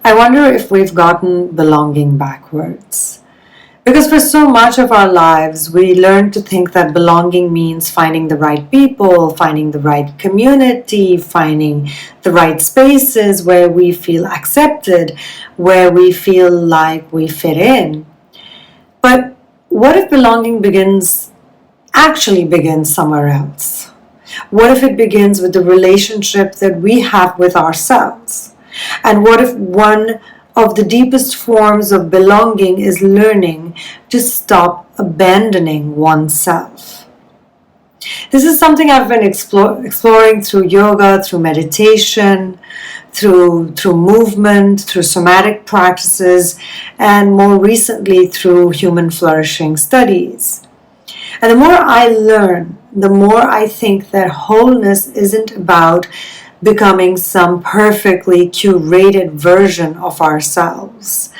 I wonder if we've gotten belonging backwards. Because for so much of our lives, we learn to think that belonging means finding the right people, finding the right community, finding the right spaces where we feel accepted, where we feel like we fit in. But what if belonging actually begins somewhere else? What if it begins with the relationship that we have with ourselves? And what if one of the deepest forms of belonging is learning to stop abandoning oneself? This is something I've been exploring through yoga, through meditation, through movement, through somatic practices, and more recently through human flourishing studies. And the more I learn, the more I think that wholeness isn't about becoming some perfectly curated version of ourselves.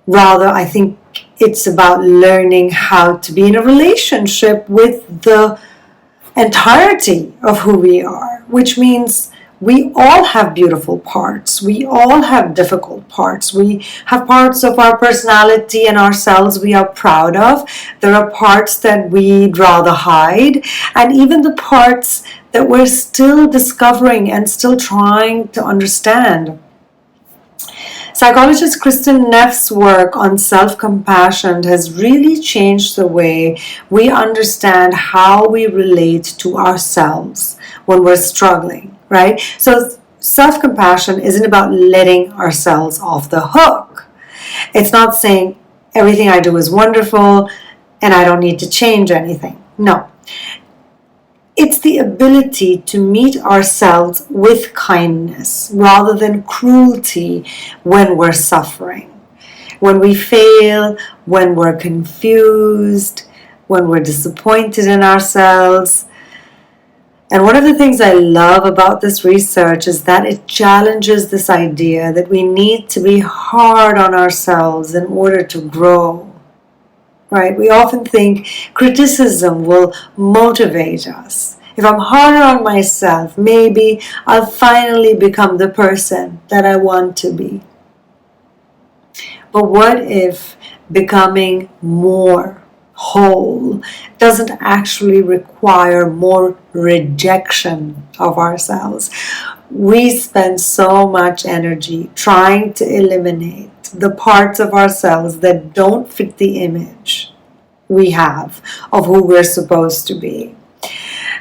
Rather, I think it's about learning how to be in a relationship with the entirety of who we are, which means we all have beautiful parts. We all have difficult parts. We have parts of our personality and ourselves we are proud of. There are parts that we'd rather hide. And even the parts that we're still discovering and still trying to understand. Psychologist Kristin Neff's work on self-compassion has really changed the way we understand how we relate to ourselves when we're struggling, right? So self-compassion isn't about letting ourselves off the hook. It's not saying everything I do is wonderful and I don't need to change anything. No. It's the ability to meet ourselves with kindness rather than cruelty when we're suffering. When we fail, when we're confused, when we're disappointed in ourselves. And one of the things I love about this research is that it challenges this idea that we need to be hard on ourselves in order to grow. Right? We often think criticism will motivate us. If I'm harder on myself, maybe I'll finally become the person that I want to be. But what if becoming more whole doesn't actually require more rejection of ourselves? We spend so much energy trying to eliminate the parts of ourselves that don't fit the image we have of who we're supposed to be.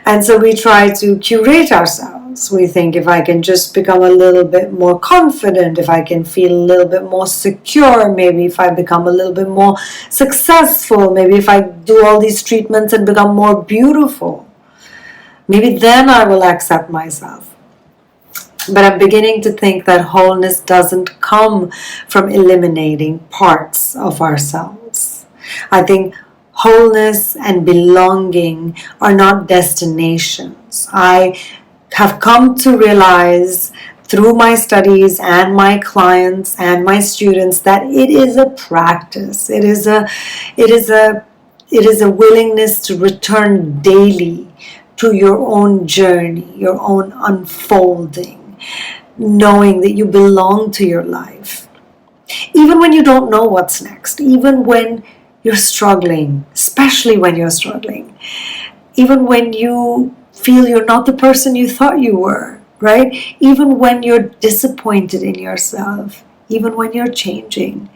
And so we try to curate ourselves. We think if I can just become a little bit more confident, if I can feel a little bit more secure, maybe if I become a little bit more successful, maybe if I do all these treatments and become more beautiful, maybe then I will accept myself. But I'm beginning to think that wholeness doesn't come from eliminating parts of ourselves. I think wholeness and belonging are not destinations. I have come to realize through my studies and my clients and my students that it is a practice. It is a willingness to return daily to your own journey, your own unfolding. Knowing that you belong to your life. Even when you don't know what's next, even when you're struggling, especially when you're struggling, even when you feel you're not the person you thought you were, right? Even when you're disappointed in yourself, even when you're changing,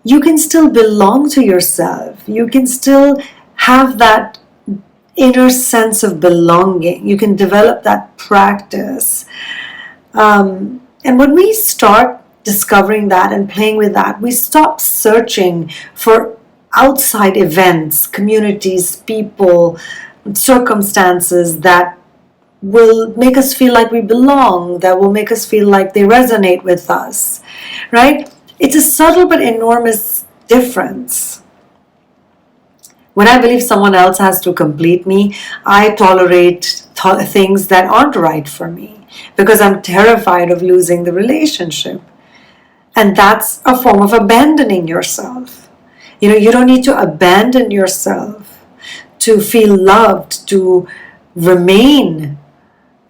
you can still belong to yourself. You can still have that inner sense of belonging. You can develop that practice. And when we start discovering that and playing with that, we stop searching for outside events, communities, people, circumstances that will make us feel like we belong, that will make us feel like they resonate with us, right? It's a subtle but enormous difference. When I believe someone else has to complete me, I tolerate things that aren't right for me because I'm terrified of losing the relationship. And that's a form of abandoning yourself. You don't need to abandon yourself to feel loved, to remain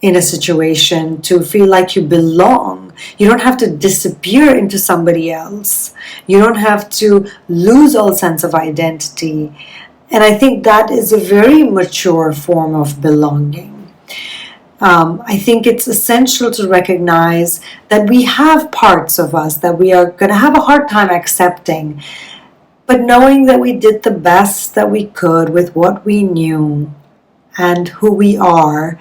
in a situation to feel like you belong. You don't have to disappear into somebody else. You don't have to lose all sense of identity. And I think that is a very mature form of belonging. I think it's essential to recognize that we have parts of us that we are going to have a hard time accepting, but knowing that we did the best that we could with what we knew and who we are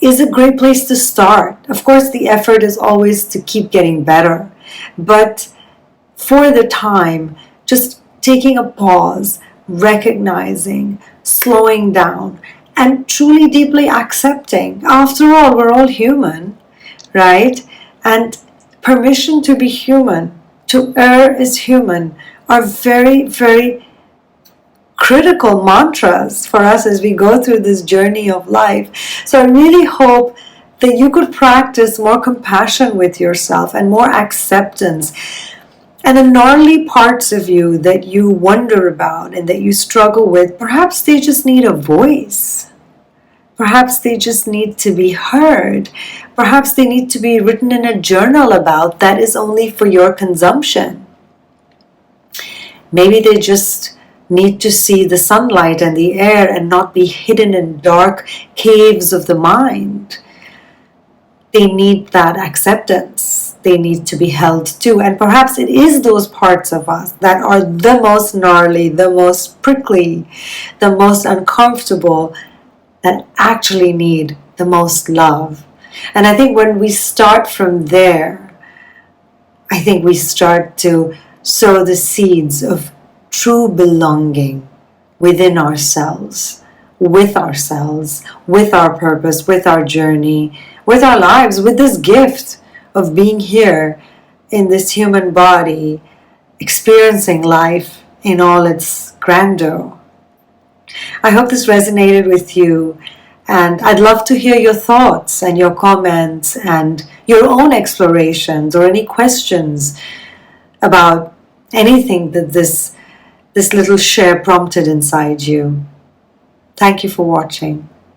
is a great place to start. Of course, the effort is always to keep getting better, but for the time, just taking a pause, recognizing, slowing down, and truly deeply accepting. After all, we're all human, right? And permission to be human, to err as human, are very, very critical mantras for us as we go through this journey of life. So I really hope that you could practice more compassion with yourself and more acceptance. And the gnarly parts of you that you wonder about and that you struggle with, perhaps they just need a voice. Perhaps they just need to be heard. Perhaps they need to be written in a journal about that is only for your consumption. Maybe they just need to see the sunlight and the air and not be hidden in dark caves of the mind. They need that acceptance. They need to be held too. And perhaps it is those parts of us that are the most gnarly, the most prickly, the most uncomfortable, that actually need the most love. And I think when we start from there, I think we start to sow the seeds of true belonging within ourselves, with our purpose, with our journey, with our lives, with this gift of being here in this human body, experiencing life in all its grandeur. I hope this resonated with you, and I'd love to hear your thoughts and your comments and your own explorations or any questions about anything that this little share prompted inside you. Thank you for watching.